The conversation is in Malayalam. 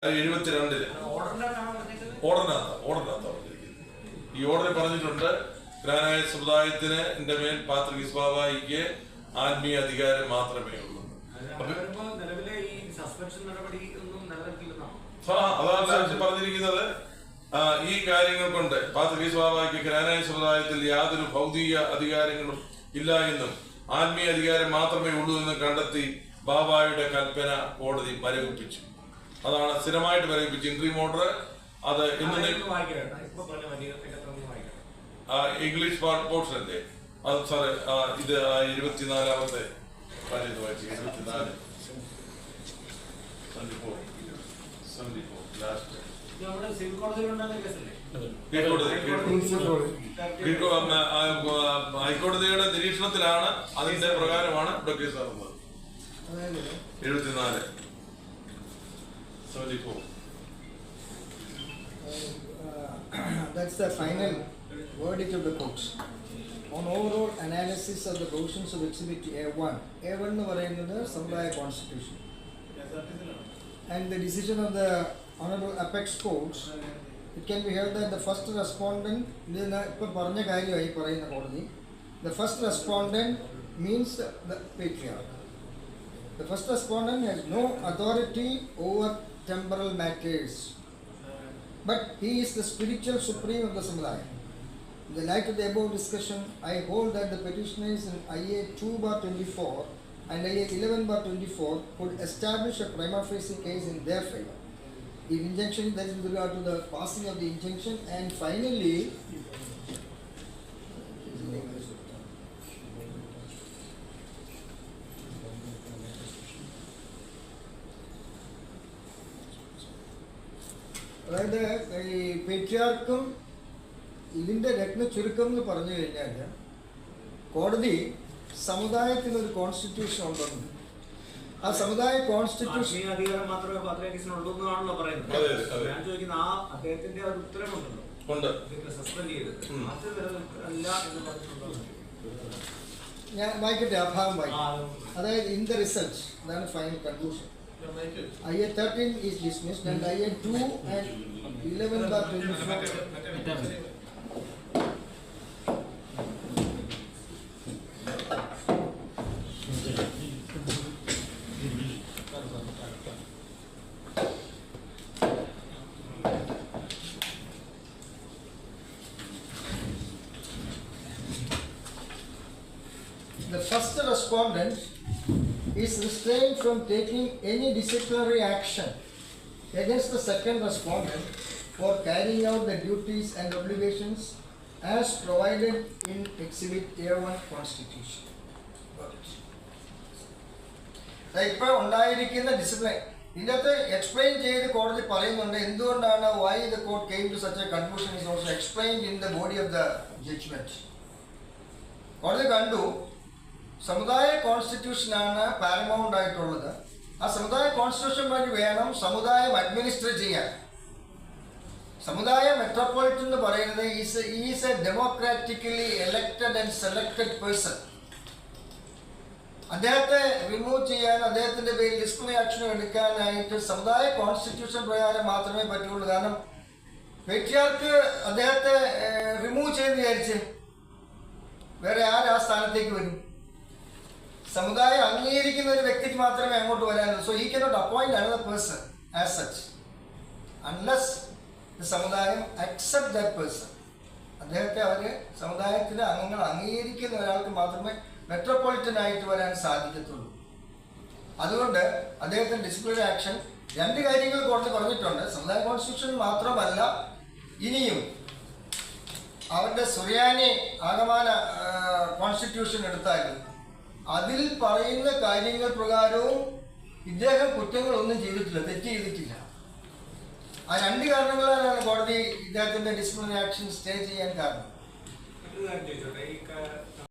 72 ഓർഡറിനകത്ത് ഈ ഓർഡറിൽ പറഞ്ഞിട്ടുണ്ട്, ഗ്രാനായ സമുദായത്തിന് എന്റെ മേൽ പാത്രികീസ് ബാവായിക്ക് ആത്മീയ അധികാരം മാത്രമേ ഉള്ളൂ. അതാണ് പറഞ്ഞിരിക്കുന്നത്. ഈ കാര്യങ്ങൾ കൊണ്ട് പാത്രികീസ് ബാവായിക്ക് ഗ്രാനായ സമുദായത്തിൽ യാതൊരു ഭൗതിക അധികാരങ്ങളും ഇല്ല എന്നും ആത്മീയ അധികാരം മാത്രമേ ഉള്ളൂ എന്നും കണ്ടെത്തി ബാവായുടെ കൽപ്പന കോടതി മരവിപ്പിച്ചു. അതാണ് സ്ഥിരമായിട്ട് മരവിപ്പിച്ചു. ഇൻട്രീം ഓർഡർ അത് ഇംഗ്ലീഷ് പോർഷൻ അല്ലേ അത് സാറേ. ഇത് 24-ാമത്തെ വായിച്ചു. 24 ലാസ്റ്റ് ഹൈക്കോടതിയുടെ നിരീക്ഷണത്തിലാണ്, അതിന്റെ പ്രകാരമാണ് ഇവിടെ കേസ് നടന്നത്. 74 That's the final verdict of the court. On overall analysis of the provisions of Exhibit A1 എന്ന് പറയുന്നത് സമുദായ constitution and the decision of the Honorable Apex Courts, it can be held that the first respondent, ഇപ്പോൾ പറഞ്ഞ കാര്യമായി പറയുന്ന കോടതി, the first respondent means the patriarch. The first respondent has no authority over temporal matters, but he is the spiritual supreme of the samudaya. In the light of the above discussion, I hold that the petitioners in IA 2/24 and IA 11/24 could establish a prima facie case in their favor. The injunction, that is with regard to the passing of the injunction, and finally, അതായത് ഈ പേട്രിയാർക്കും ഇതിൻ്റെ രത്ന ചുരുക്കം എന്ന് പറഞ്ഞു കഴിഞ്ഞാൽ, കോടതി സമുദായത്തിന് ഒരു കോൺസ്റ്റിറ്റ്യൂഷൻ ഉണ്ടെന്ന്, ആ സമുദായ കോൺസ്റ്റിറ്റ്യൂഷൻ അധികാരം മാത്രമേ പാത്രികീസിനുള്ളൂ എന്നാണല്ലോ പറയുന്നത്. ഞാൻ ചോദിക്കുന്ന ആ അദ്ദേഹത്തിന്റെ ഒരു ഉത്തരവുണ്ടല്ലോ സസ്പെൻഡ് ചെയ്തത്, അത് നിലനിൽക്കില്ല എന്ന് പറഞ്ഞിട്ടുണ്ടോ? ഞാൻ വായിക്കട്ടെ, ആ ഭാഗം വായിക്കും. അതായത് ഇൻ ദ റിസൾട്ട്, അതാണ് final conclusion. IA 13 is dismissed and IA 2 and 11/24. The first respondent is restrained from taking any disciplinary action against the second respondent for carrying out the duties and obligations as provided in Exhibit A1 Constitution. ഇപ്പോൾ ഉണ്ടായിരിക്കുന്ന ഡിസിപ്ലിൻ ഇതിനകത്ത് എക്സ്പ്ലെയിൻ ചെയ്ത് കോടതി പറയുന്നുണ്ട് എന്തുകൊണ്ടാണ് why the court came to such a conclusion is also explained in the body of the judgment. കോടതി കണ്ടു സമുദായ കോൺസ്റ്റിറ്റ്യൂഷനാണ് പാരമൗണ്ട് ആയിട്ടുള്ളത്. ആ സമുദായ കോൺസ്റ്റിറ്റ്യൂഷൻ വഴി വേണം സമുദായം അഡ്മിനിസ്റ്റർ ചെയ്യാൻ. സമുദായ മെട്രോപൊളിറ്റൻ എന്ന് പറയുന്നത് is A democratically elected and selected person. അദ്ദേഹത്തെ റിമൂവ് ചെയ്യാൻ, അദ്ദേഹത്തിന്റെ പേരിൽ ഡിസിപ്ലിനറി ആക്ഷൻ എടുക്കാനായിട്ട് സമുദായ കോൺസ്റ്റിറ്റ്യൂഷൻ പ്രകാരം മാത്രമേ പറ്റുള്ളൂ. കാരണം പേട്രിയാർക്ക് അദ്ദേഹത്തെ റിമൂവ് ചെയ്ത് വിചാരിച്ച് വേറെ ആര് ആ സ്ഥാനത്തേക്ക് വരും? സമുദായം അംഗീകരിക്കുന്ന ഒരു വ്യക്തിക്ക് മാത്രമേ അങ്ങോട്ട് വരാനുള്ളൂ. So he cannot appoint another person as such unless the സമുദായം അക്സെപ്റ്റ് ദാറ്റ് പേഴ്സൺ. അദ്ദേഹത്തെ അവര് സമുദായത്തിലെ അംഗങ്ങൾ അംഗീകരിക്കുന്ന ഒരാൾക്ക് മാത്രമേ മെട്രോപൊളിറ്റൻ ആയിട്ട് വരാൻ സാധിക്കത്തുള്ളൂ. അതുകൊണ്ട് അദ്ദേഹത്തിന് ഡിസിപ്ലിനറി ആക്ഷൻ 2 കാര്യങ്ങൾ കോടതി പറഞ്ഞിട്ടുണ്ട്. സമുദായ കോൺസ്റ്റിറ്റ്യൂഷൻ മാത്രമല്ല, ഇനിയും അവരുടെ സുറിയാനി ആഗമാന കോൺസ്റ്റിറ്റ്യൂഷൻ എടുത്താലും അതിൽ പറയുന്ന കാര്യങ്ങൾ പ്രകാരവും ഇദ്ദേഹം കുറ്റങ്ങളൊന്നും ചെയ്തിട്ടില്ല, തെറ്റ് ചെയ്തിട്ടില്ല. ആ 2 കാരണങ്ങളാണ് കോടതി ഇദ്ദേഹത്തിന്റെ ഡിസിപ്ലിനറി ആക്ഷൻ സ്റ്റേ ചെയ്യാൻ കാരണം. ഈ